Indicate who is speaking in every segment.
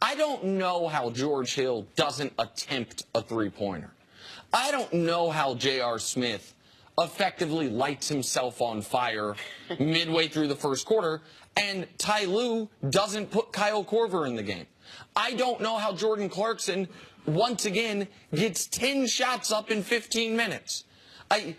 Speaker 1: I don't know how George Hill doesn't attempt a three-pointer. I don't know how J.R. Smith effectively lights himself on fire midway through the first quarter, and Ty Lue doesn't put Kyle Korver in the game. I don't know how Jordan Clarkson, once again, gets 10 shots up in 15 minutes. As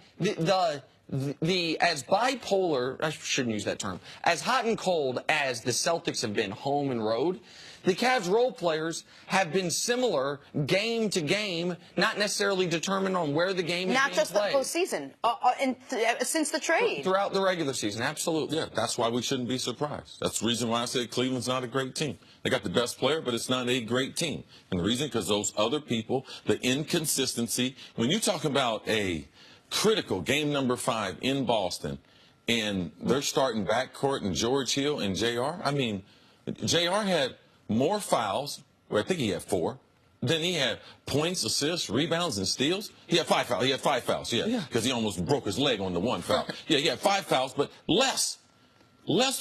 Speaker 1: bipolar, I shouldn't use that term, as hot and cold as the Celtics have been home and road, the Cavs role players have been similar game to game, not necessarily determined on where the game is being played.
Speaker 2: Not just the postseason, since the trade.
Speaker 1: Throughout the regular season, absolutely.
Speaker 3: Yeah, that's why we shouldn't be surprised. That's the reason why I said Cleveland's not a great team. They got the best player, but it's not a great team. And the reason, because those other people, the inconsistency, when you talk about a critical game number 5 in Boston, and they're starting backcourt and George Hill and J.R., I mean, J.R. had more fouls, or I think he had 4, than he had points, assists, rebounds, and steals. He had 5 fouls. He had 5 fouls, yeah, because he almost broke his leg on the 1 foul. Yeah, he had 5 fouls, but less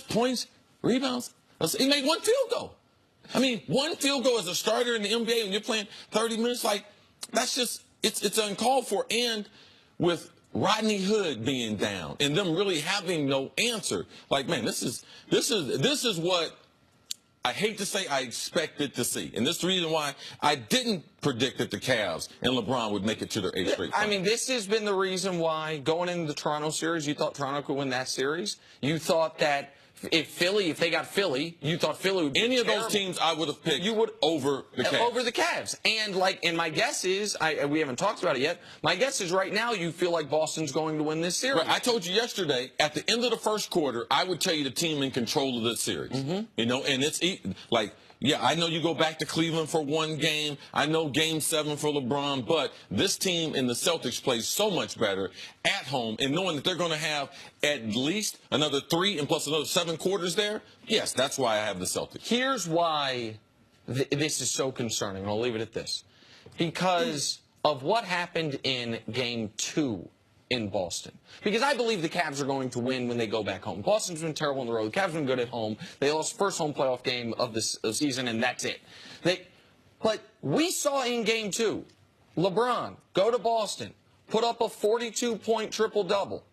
Speaker 3: points, rebounds. He made 1 field goal. I mean, 1 field goal as a starter in the NBA when you're playing 30 minutes, like, that's just, it's uncalled for. And with Rodney Hood being down and them really having no answer, like, man, this is what I hate to say I expected to see. And this is the reason why I didn't predict that the Cavs and LeBron would make it to their 8th straight final.
Speaker 1: I mean, this has been the reason why going into the Toronto series, you thought Toronto could win that series. You thought that if they got Philly, you thought Philly would be
Speaker 3: any
Speaker 1: terrible.
Speaker 3: of those teams I would have picked over the Cavs.
Speaker 1: Over the Cavs. And my guess is, we haven't talked about it yet, my guess is right now you feel like Boston's going to win this series.
Speaker 3: Right. I told you yesterday, at the end of the first quarter, I would tell you the team in control of the series. You know, and it's like, yeah, I know you go back to Cleveland for 1 game. I know Game 7 for LeBron, but this team in the Celtics plays so much better at home, and knowing that they're going to have at least another 3 and plus another 7 quarters there, yes, that's why I have the Celtics.
Speaker 1: Here's why this is so concerning, and I'll leave it at this. Because of what happened in Game 2 in Boston. Because I believe the Cavs are going to win when they go back home. Boston's been terrible on the road. The Cavs have been good at home. They lost first home playoff game of the season, and that's it. But we saw in Game 2, LeBron go to Boston, put up a 42-point triple-double,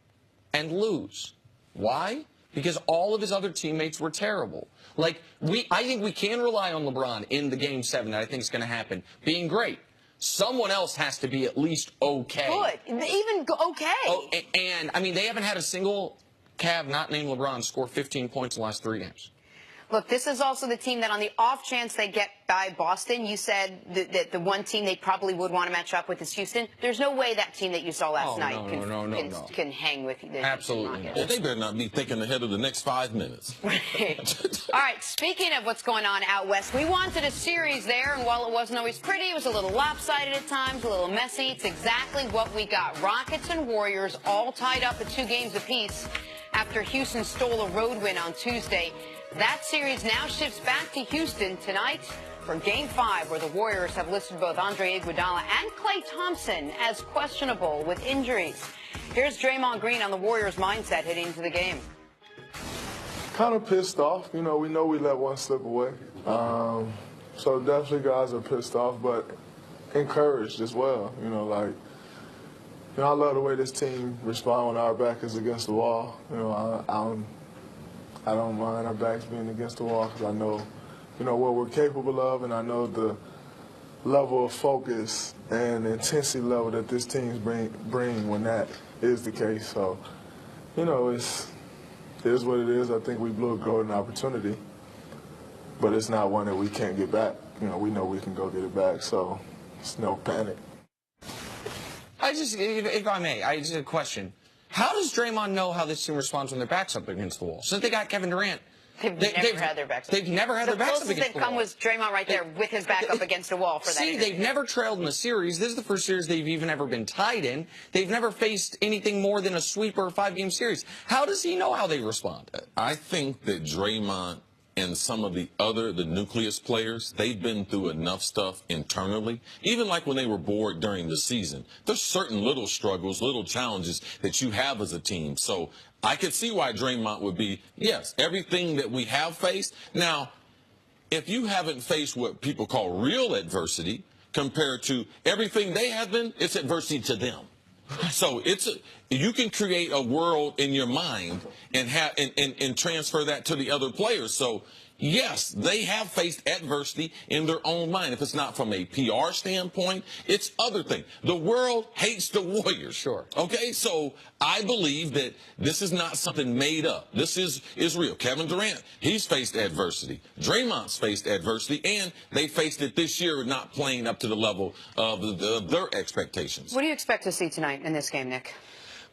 Speaker 1: and lose. Why? Because all of his other teammates were terrible. Like, I think we can rely on LeBron in the Game 7 that I think is going to happen, being great. Someone else has to be at least okay.
Speaker 2: Good. Even okay.
Speaker 1: Oh, and I mean, they haven't had a single Cav not named LeBron score 15 points in the last 3 games.
Speaker 2: Look, this is also the team that on the off chance they get by Boston, you said that the one team they probably would want to match up with is Houston. There's no way that team that you saw last night can hang with you.
Speaker 1: Absolutely.
Speaker 3: Well, they better not be thinking ahead of the next 5 minutes.
Speaker 2: Right. All right, speaking of what's going on out west, we wanted a series there, and while it wasn't always pretty, it was a little lopsided at times, a little messy. It's exactly what we got. Rockets and Warriors all tied up at 2 games apiece after Houston stole a road win on Tuesday. That series now shifts back to Houston tonight for Game 5, where the Warriors have listed both Andre Iguodala and Klay Thompson as questionable with injuries. Here's Draymond Green on the Warriors' mindset heading into the game.
Speaker 4: Kind of pissed off. You know we let one slip away. So definitely guys are pissed off, but encouraged as well. I love the way this team responds when our back is against the wall. I don't mind our backs being against the wall because I know, what we're capable of, and I know the level of focus and intensity level that this team bring when that is the case. So, it is what it is. I think we blew a golden opportunity, but it's not one that we can't get back. We know we can go get it back, so it's no panic.
Speaker 1: If I may, I just have a question. How does Draymond know how this team responds when their back's up against the wall? Since they got Kevin Durant,
Speaker 2: they've never had their backs up.
Speaker 1: They've never had their backs up against the wall.
Speaker 2: The closest they've come was Draymond right there with his back up against the wall for that.
Speaker 1: See, they've never trailed in a series. This is the first series they've even ever been tied in. They've never faced anything more than a sweep or a 5-game series. How does he know how they respond?
Speaker 3: I think that Draymond and some of the nucleus players, they've been through enough stuff internally. Even like when they were bored during the season, there's certain little struggles, little challenges that you have as a team. So I could see why Draymond would be, yes, everything that we have faced. Now, if you haven't faced what people call real adversity compared to everything they have been, it's adversity to them. So you can create a world in your mind and transfer that to the other players. So yes, they have faced adversity in their own mind. If it's not from a PR standpoint, it's other things. The world hates the Warriors.
Speaker 1: Sure.
Speaker 3: Okay, so I believe that this is not something made up. This is real. Kevin Durant, he's faced adversity. Draymond's faced adversity, and they faced it this year, not playing up to the level of their expectations.
Speaker 2: What do you expect to see tonight in this game, Nick?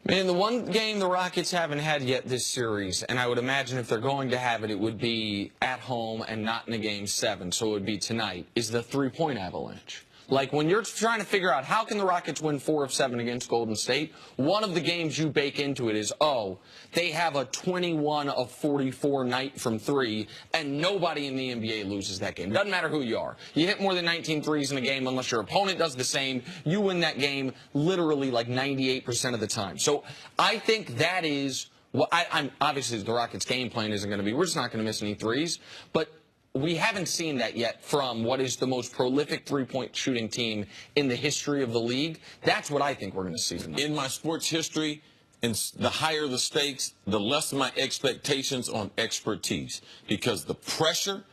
Speaker 1: Man, the one game the Rockets haven't had yet this series, and I would imagine if they're going to have it, it would be at home and not in a Game 7, so it would be tonight, is the three-point avalanche. Like, when you're trying to figure out how can the Rockets win 4 of 7 against Golden State, one of the games you bake into it is, oh, they have a 21 of 44 night from 3, and nobody in the NBA loses that game. Doesn't matter who you are. You hit more than 19 threes in a game unless your opponent does the same. You win that game literally like 98% of the time. So I think that is, well, I'm obviously the Rockets' game plan isn't going to be, we're just not going to miss any threes, but we haven't seen that yet from what is the most prolific three-point shooting team in the history of the league. That's what I think we're going to see tonight.
Speaker 3: In my sports history, and the higher the stakes, the less my expectations on expertise, because the pressure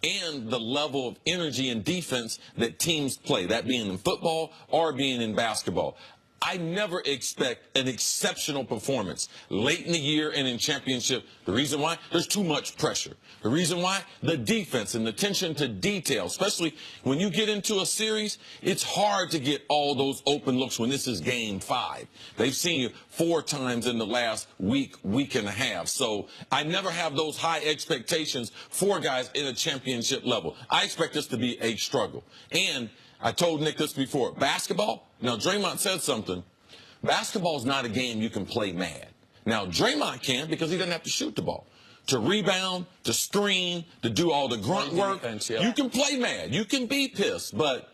Speaker 3: and the level of energy and defense that teams play, that being in football or being in basketball. I never expect an exceptional performance late in the year and in championship. The reason why? There's too much pressure. The reason why? The defense and the attention to detail, especially when you get into a series, it's hard to get all those open looks when this is Game 5. They've seen you 4 times in the last week and a half. So I never have those high expectations for guys in a championship level. I expect this to be a struggle. And I told Nick this before. Basketball, now Draymond said something. Basketball is not a game you can play mad. Now, Draymond can because he doesn't have to shoot the ball. To rebound, to screen, to do all the grunt work,
Speaker 1: defense, yeah.
Speaker 3: You can play mad. You can be pissed. But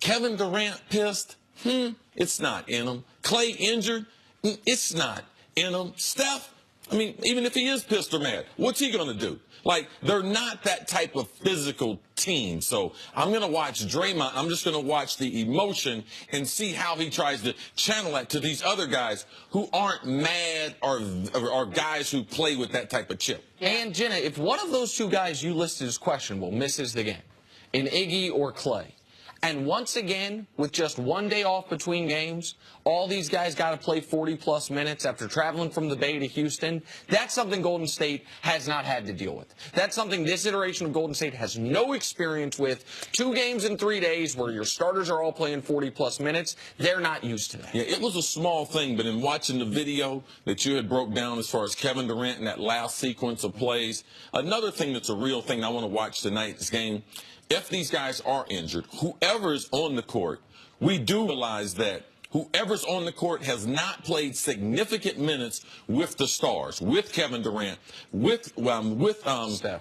Speaker 3: Kevin Durant pissed, it's not in him. Clay injured, it's not in him. Steph, I mean, even if he is pissed or mad, what's he going to do? Like, they're not that type of physical team. So I'm going to watch Draymond. I'm just going to watch the emotion and see how he tries to channel that to these other guys who aren't mad or guys who play with that type of chip.
Speaker 1: And, Jenna, if one of those two guys you listed as questionable misses the game, in Iggy or Clay, and once again, with just one day off between games, all these guys got to play 40-plus minutes after traveling from the Bay to Houston. That's something Golden State has not had to deal with. That's something this iteration of Golden State has no experience with. 2 games in 3 days where your starters are all playing 40-plus minutes. They're not used to that.
Speaker 3: Yeah, it was a small thing, but in watching the video that you had broke down as far as Kevin Durant and that last sequence of plays, another thing that's a real thing I want to watch tonight's game, if these guys are injured, whoever's on the court, we do realize that whoever's on the court has not played significant minutes with the stars, with Kevin Durant, with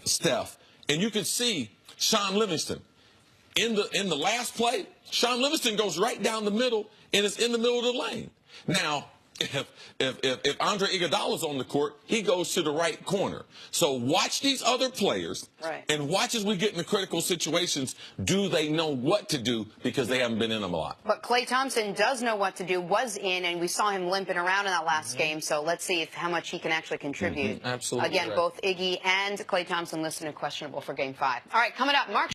Speaker 3: Steph. And you can see Sean Livingston. In the last play, Sean Livingston goes right down the middle and is in the middle of the lane. Now, if Andre Iguodala's on the court, he goes to the right corner. So watch these other players, and watch as we get into critical situations. Do they know what to do because they haven't been in them a lot?
Speaker 2: But Klay Thompson does know what to do, was in, and we saw him limping around in that last game. So let's see how much he can actually contribute.
Speaker 1: Absolutely.
Speaker 2: Again, both Iggy and Klay Thompson listed as questionable for Game 5. All right, coming up, Mark.